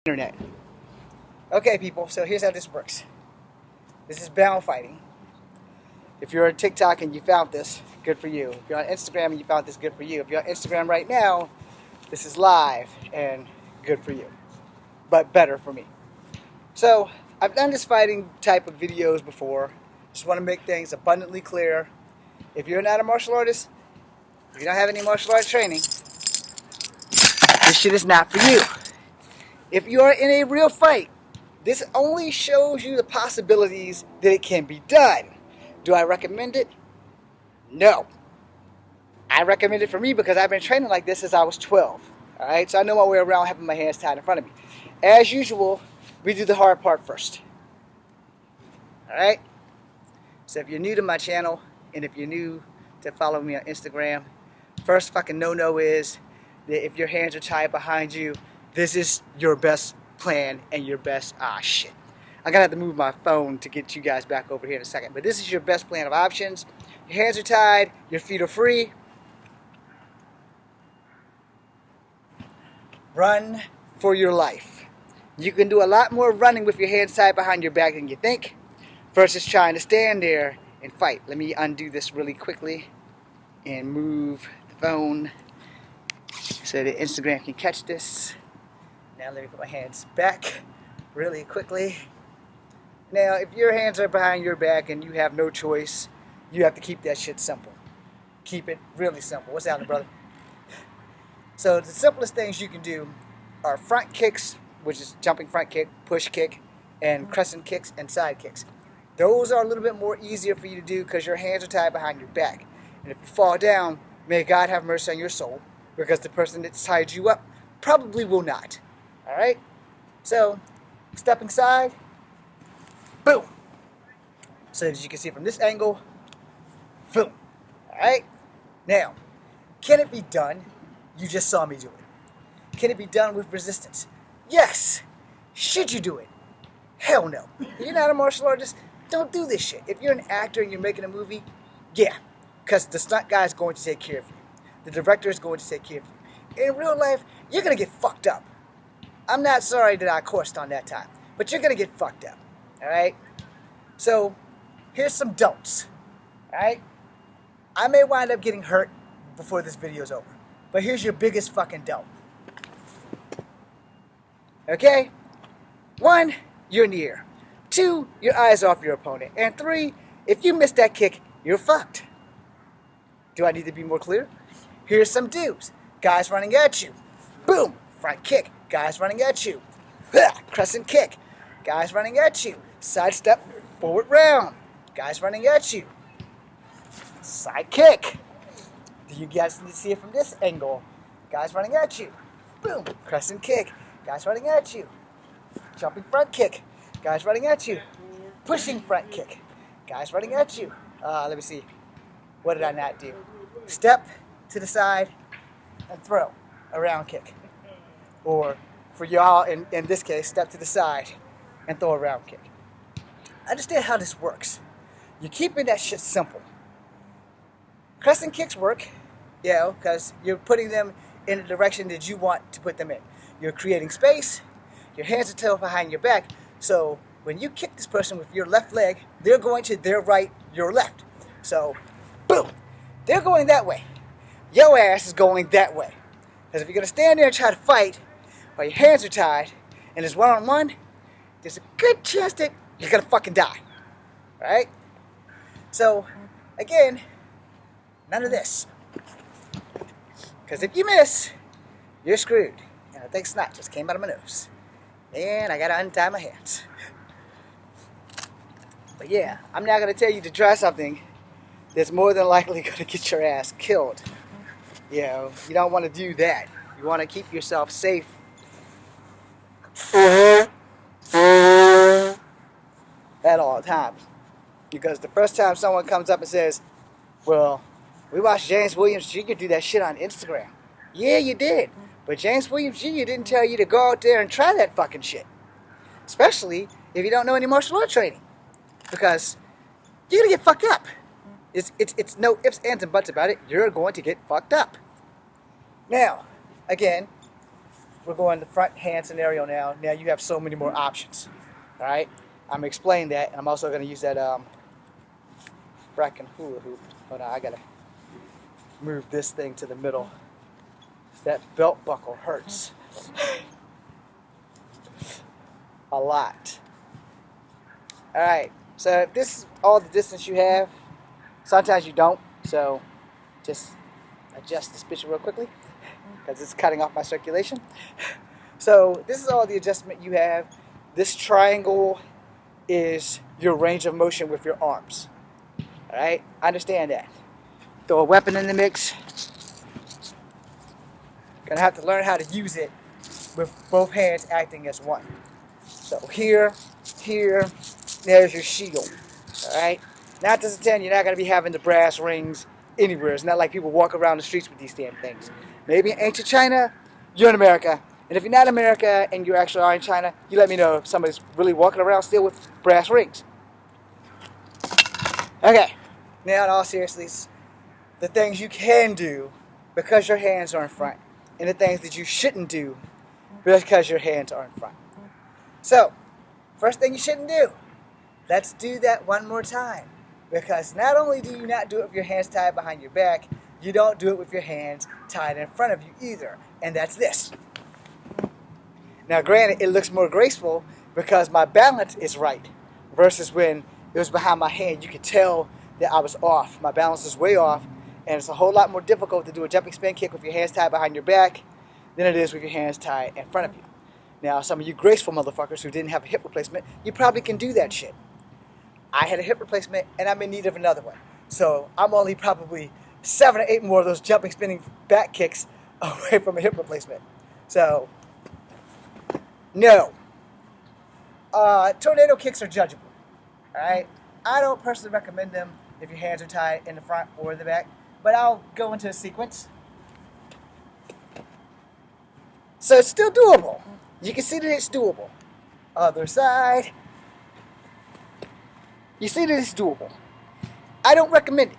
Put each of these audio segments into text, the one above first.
internet. Okay, people, so here's how this works. This is bound fighting. If you're on TikTok and you found this, good for you. If you're on Instagram and you found this, good for you. If you're on Instagram right now, this is live and good for you. But better for me. So, I've done this fighting type of videos before. Just want to make things abundantly clear. If you're not a martial artist, if you don't have any martial arts training, this shit is not for you. If you are in a real fight, this only shows you the possibilities that it can be done. Do I recommend it? No. I recommend it for me because I've been training like this since I was 12. Alright, so I know my way around having my hands tied in front of me. As usual, we do the hard part first. Alright? So if you're new to my channel, and if you're new to follow me on Instagram, first fucking no-no is that if your hands are tied behind you, this is your best plan and your best, shit. I'm gonna have to move my phone to get you guys back over here in a second. But this is your best plan of options. Your hands are tied, your feet are free. Run for your life. You can do a lot more running with your hands tied behind your back than you think, versus trying to stand there and fight. Let me undo this really quickly and move the phone so that Instagram can catch this. Now let me put my hands back really quickly. Now, if your hands are behind your back and you have no choice, you have to keep that shit simple. Keep it really simple. What's happening, brother? So the simplest things you can do are front kicks, which is jumping front kick, push kick, and crescent kicks and side kicks. Those are a little bit more easier for you to do because your hands are tied behind your back. And if you fall down, may God have mercy on your soul, because the person that's tied you up probably will not. Alright? So, stepping side, boom. So as you can see from this angle, boom. Alright? Now, can it be done? You just saw me do it. Can it be done with resistance? Yes. Should you do it? Hell no. If you're not a martial artist, don't do this shit. If you're an actor and you're making a movie, yeah. Because the stunt guy is going to take care of you. The director is going to take care of you. In real life, you're going to get fucked up. I'm not sorry that I coursed on that time, but you're going to get fucked up. Alright? So, here's some don'ts. Alright? I may wind up getting hurt before this video's over. But here's your biggest fucking don't. Okay? 1, you're in the air. 2, your eyes off your opponent. And 3, if you miss that kick, you're fucked. Do I need to be more clear? Here's some do's. Guys running at you. Boom! Front kick. Guys running at you. Crescent kick. Guys running at you. Side step, forward round. Guys running at you. Side kick. Do you guys need to see it from this angle? Guys running at you. Boom. Crescent kick. Guys running at you. Jumping front kick. Guys running at you. Pushing front kick. Guys running at you. Let me see. What did I not do? Step to the side and throw. A round kick. Or for y'all, in this case, step to the side and throw a round kick. Understand how this works. You're keeping that shit simple. Crescent kicks work, because you're putting them in the direction that you want to put them in. You're creating space. Your hands are tied behind your back. So when you kick this person with your left leg, they're going to their right, your left. So, boom. They're going that way. Your ass is going that way. Because if you're going to stand there and try to fight while your hands are tied and it's one-on-one, there's a good chance that you're going to fucking die. Right? So, again, none of this. Because if you miss, you're screwed. And I think snot just came out of my nose. And I got to untie my hands. But yeah, I'm not going to tell you to try something that's more than likely going to get your ass killed. You don't want to do that. You want to keep yourself safe. At all times. Because the first time someone comes up and says, well, we watched James Williams Jr. do that shit on Instagram. Yeah, you did. But James Williams Jr. didn't tell you to go out there and try that fucking shit. Especially if you don't know any martial art training. Because you're going to get fucked up. It's no ifs, ands, and buts about it. You're going to get fucked up. Now, again, we're going the front hand scenario now. Now you have so many more options. All right, I'm gonna explain that, and I'm also gonna use that fracking hula hoop. Hold on, I gotta move this thing to the middle. That belt buckle hurts a lot. All right, so if this is all the distance you have, sometimes you don't. So just adjust this picture real quickly because it's cutting off my circulation. So this is all the adjustment you have. This triangle is your range of motion with your arms. All right, understand that. Throw a weapon in the mix. Gonna have to learn how to use it with both hands acting as one. So here, there's your shield. All right. Not to pretend you're not gonna be having the brass rings anywhere. It's not like people walk around the streets with these damn things. Maybe in ancient China, you're in America. And if you're not in America and you actually are in China, you let me know if somebody's really walking around still with brass rings. Okay. Now, in all seriousness, the things you can do because your hands are in front, and the things that you shouldn't do because your hands are in front. So, first thing you shouldn't do, let's do that one more time. Because not only do you not do it with your hands tied behind your back, you don't do it with your hands tied in front of you either. And that's this. Now granted, it looks more graceful because my balance is right. Versus when it was behind my hand, you could tell that I was off. My balance is way off. And it's a whole lot more difficult to do a jumping spin kick with your hands tied behind your back than it is with your hands tied in front of you. Now, some of you graceful motherfuckers who didn't have a hip replacement, you probably can do that shit. I had a hip replacement, and I'm in need of another one. So I'm only probably 7 or 8 more of those jumping, spinning back kicks away from a hip replacement. So, no. Tornado kicks are judgeable. All right? I don't personally recommend them if your hands are tied in the front or in the back, but I'll go into a sequence. So it's still doable. You can see that it's doable. Other side. You see that it's doable. I don't recommend it.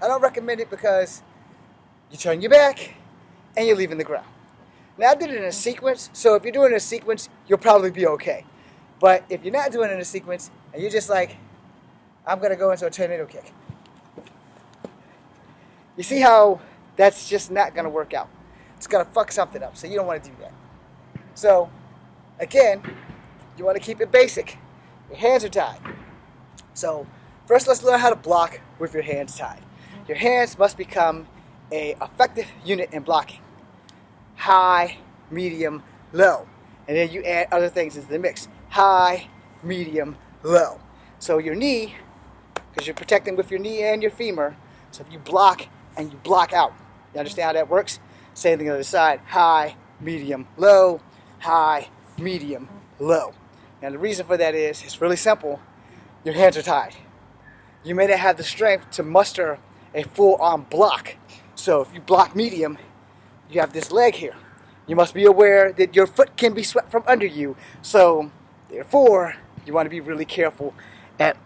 I don't recommend it because you turn your back and you're leaving the ground. Now I did it in a sequence, so if you're doing it in a sequence, you'll probably be okay. But if you're not doing it in a sequence and you're just like, I'm going to go into a tornado kick. You see how that's just not going to work out. It's going to fuck something up, so you don't want to do that. So, again, you want to keep it basic. Your hands are tied. So, first let's learn how to block with your hands tied. Your hands must become an effective unit in blocking. High, medium, low. And then you add other things into the mix. High, medium, low. So your knee, because you're protecting with your knee and your femur, so if you block and you block out. You understand how that works? Same thing on the other side. High, medium, low. High, medium, low. Now the reason for that is, it's really simple. Your hands are tied. You may not have the strength to muster a full arm block. So if you block medium, you have this leg here. You must be aware that your foot can be swept from under you. So therefore, you want to be really careful at,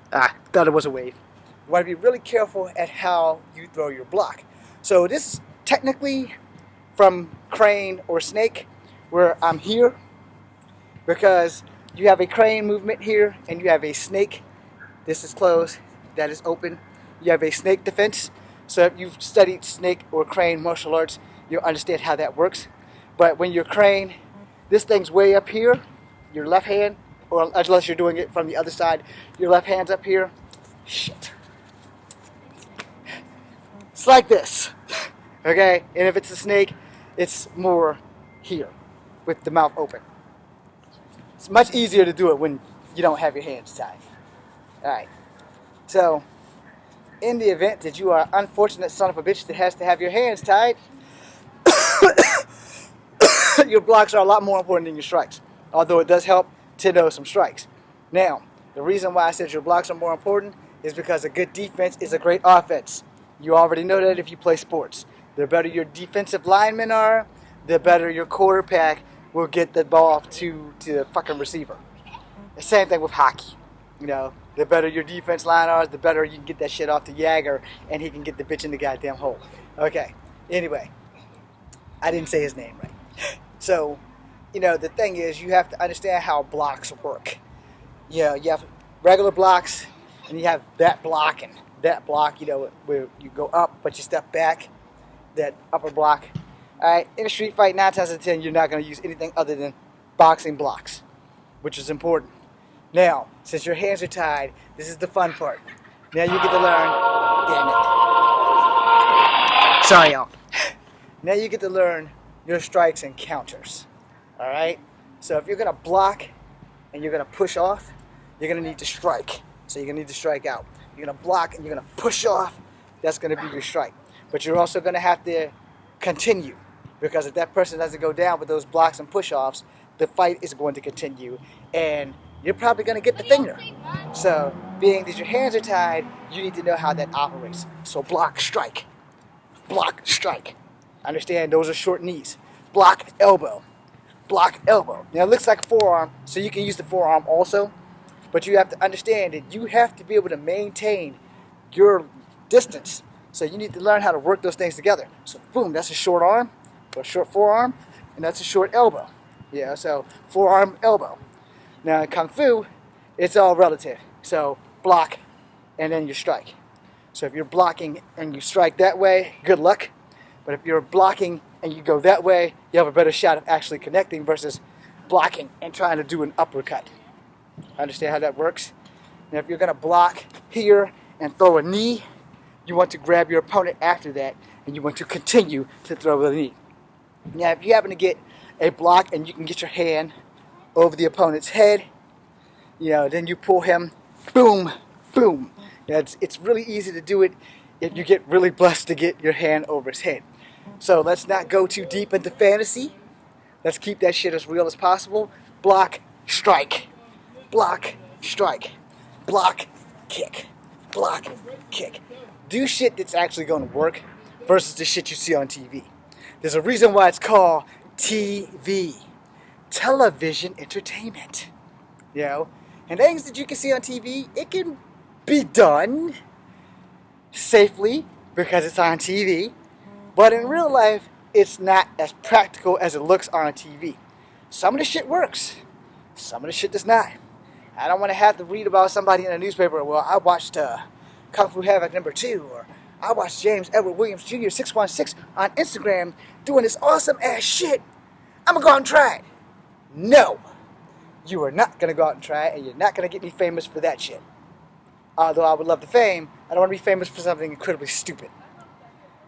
thought it was a wave. You want to be really careful at how you throw your block. So this is technically from crane or snake, where I'm here, because you have a crane movement here and you have a snake. This is closed, that is open. You have a snake defense. So if you've studied snake or crane martial arts, you'll understand how that works. But when you're crane, this thing's way up here, your left hand, or unless you're doing it from the other side, your left hand's up here. Shit. It's like this, okay? And if it's a snake, it's more here, with the mouth open. It's much easier to do it when you don't have your hands tied. Alright, so in the event that you are an unfortunate son of a bitch that has to have your hands tied, your blocks are a lot more important than your strikes. Although it does help to know some strikes. Now, the reason why I said your blocks are more important is because a good defense is a great offense. You already know that if you play sports. The better your defensive linemen are, the better your quarterback will get the ball to the fucking receiver. The same thing with hockey. You know, the better your defense line are, the better you can get that shit off to Jagger and he can get the bitch in the goddamn hole. Okay, anyway. I didn't say his name right. So, the thing is, you have to understand how blocks work. You have regular blocks, and you have that block and that block, where you go up, but you step back, that upper block. All right, in a street fight, 9 times out of 10, you're not going to use anything other than boxing blocks, which is important. Now, since your hands are tied, this is the fun part. Now you get to learn, damn it. Sorry, y'all. Now you get to learn your strikes and counters. All right? So if you're going to block and you're going to push off, you're going to need to strike. So you're going to need to strike out. You're going to block and you're going to push off. That's going to be your strike. But you're also going to have to continue, because if that person doesn't go down with those blocks and push-offs, the fight is going to continue, and you're probably going to get the finger. So being that your hands are tied, you need to know how that operates. So block, strike. Block, strike. Understand, those are short knees. Block, elbow. Block, elbow. Now it looks like a forearm, so you can use the forearm also, but you have to understand that you have to be able to maintain your distance. So you need to learn how to work those things together. So boom, that's a short arm, or a short forearm, and that's a short elbow. So forearm, elbow. Now in Kung Fu, it's all relative. So block, and then you strike. So if you're blocking and you strike that way, good luck. But if you're blocking and you go that way, you have a better shot of actually connecting versus blocking and trying to do an uppercut. Understand how that works? Now if you're going to block here and throw a knee, you want to grab your opponent after that, and you want to continue to throw the knee. Now, if you happen to get a block and you can get your hand over the opponent's head, then you pull him, boom, boom. It's really easy to do it if you get really blessed to get your hand over his head. So let's not go too deep into fantasy. Let's keep that shit as real as possible. Block, strike. Block, strike. Block, kick. Block, kick. Do shit that's actually going to work versus the shit you see on TV. There's a reason why it's called TV. Television entertainment. And things that you can see on TV, it can be done safely because it's on TV. But in real life, it's not as practical as it looks on TV. Some of the shit works. Some of the shit does not. I don't want to have to read about somebody in a newspaper, well, I watched Kung Fu Havoc #2, or I watched James Edward Williams Jr. 616 on Instagram doing this awesome ass shit. I'm gonna go out and try it. No, you are not gonna go out and try it, and you're not gonna get me famous for that shit. Although I would love the fame, I don't want to be famous for something incredibly stupid.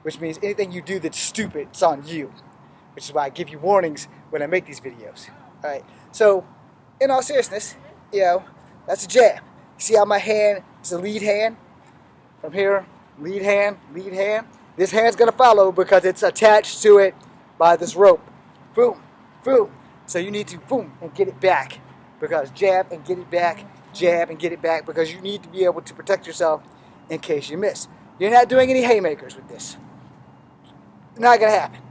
Which means anything you do that's stupid, it's on you. Which is why I give you warnings when I make these videos. Alright, so in all seriousness, that's a jab. See how my hand is a lead hand? From here, lead hand, lead hand. This hand's going to follow because it's attached to it by this rope. Boom, boom. So you need to boom and get it back. Because jab and get it back, jab and get it back. Because you need to be able to protect yourself in case you miss. You're not doing any haymakers with this. Not going to happen.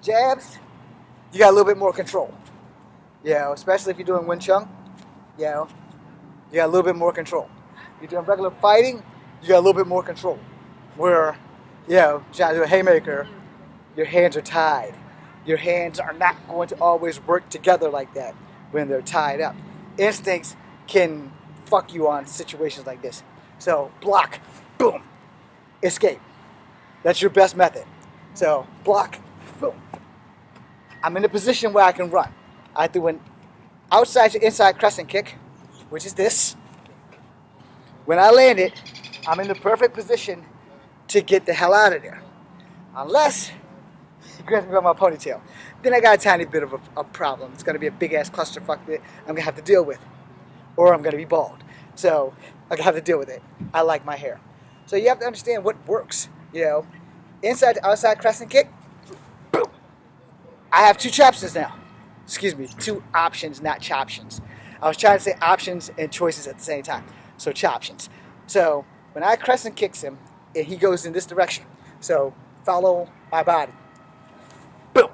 Jabs, you got a little bit more control. Especially if you're doing Wing Chun. You got a little bit more control. You're doing regular fighting, you got a little bit more control. Where, trying to do a haymaker, your hands are tied. Your hands are not going to always work together like that when they're tied up. Instincts can fuck you on situations like this. So, block, boom, escape. That's your best method. So, block, boom. I'm in a position where I can run. I threw an outside to inside crescent kick, which is this. When I land it, I'm in the perfect position to get the hell out of there. Unless you grab me by my ponytail. Then I got a tiny bit of a problem. It's going to be a big-ass clusterfuck that I'm going to have to deal with. Or I'm going to be bald. So, I'm going to have to deal with it. I like my hair. So you have to understand what works. Inside to outside crescent kick. Boom. I have 2 options now. Excuse me, 2 options, not choptions. I was trying to say options and choices at the same time. So choptions. So when I crescent kicks him, and he goes in this direction. So follow my body. Boom.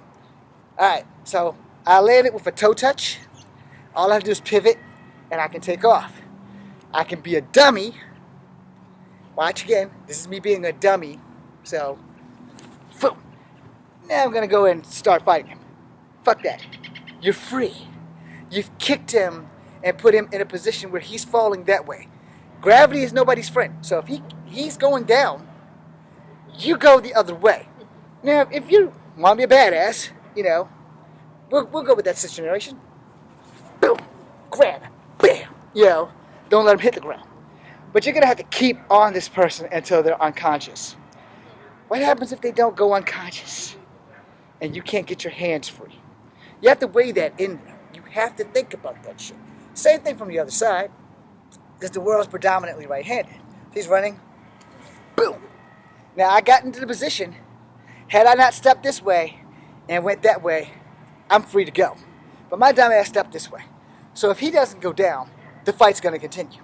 Alright, so I land it with a toe touch. All I have to do is pivot, and I can take off. I can be a dummy. Watch again. This is me being a dummy. So, boom. Now I'm going to go and start fighting him. Fuck that. you're free. You've kicked him and put him in a position where he's falling that way. Gravity is nobody's friend. So if he's going down, you go the other way. Now, if you want to be a badass, we'll go with that situation. Boom, grab, bam, don't let him hit the ground. But you're going to have to keep on this person until they're unconscious. What happens if they don't go unconscious and you can't get your hands free? You have to weigh that in there. You have to think about that shit. Same thing from the other side, because the world's predominantly right-handed. He's running, boom. Now, I got into the position, had I not stepped this way and went that way, I'm free to go. But my dumb ass stepped this way. So if he doesn't go down, the fight's going to continue.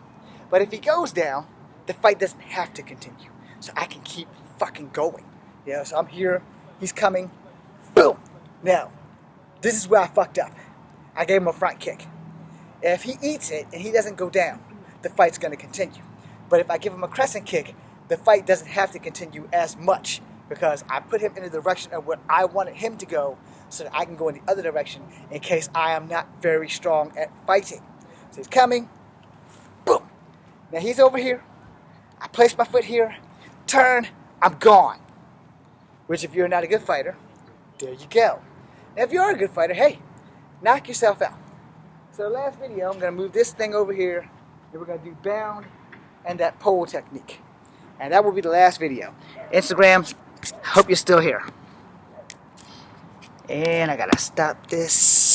But if he goes down, the fight doesn't have to continue. So I can keep fucking going. So I'm here, he's coming, boom. Now, this is where I fucked up. I gave him a front kick. If he eats it and he doesn't go down, the fight's going to continue. But if I give him a crescent kick, the fight doesn't have to continue as much because I put him in the direction of where I wanted him to go so that I can go in the other direction in case I am not very strong at fighting. So he's coming, boom. Now he's over here. I place my foot here, turn, I'm gone. Which if you're not a good fighter, there you go. Now if you are a good fighter, hey, knock yourself out. So last video, I'm going to move this thing over here, and we're going to do bound and that pole technique. And that will be the last video. Instagram, hope you're still here. And I got to stop this.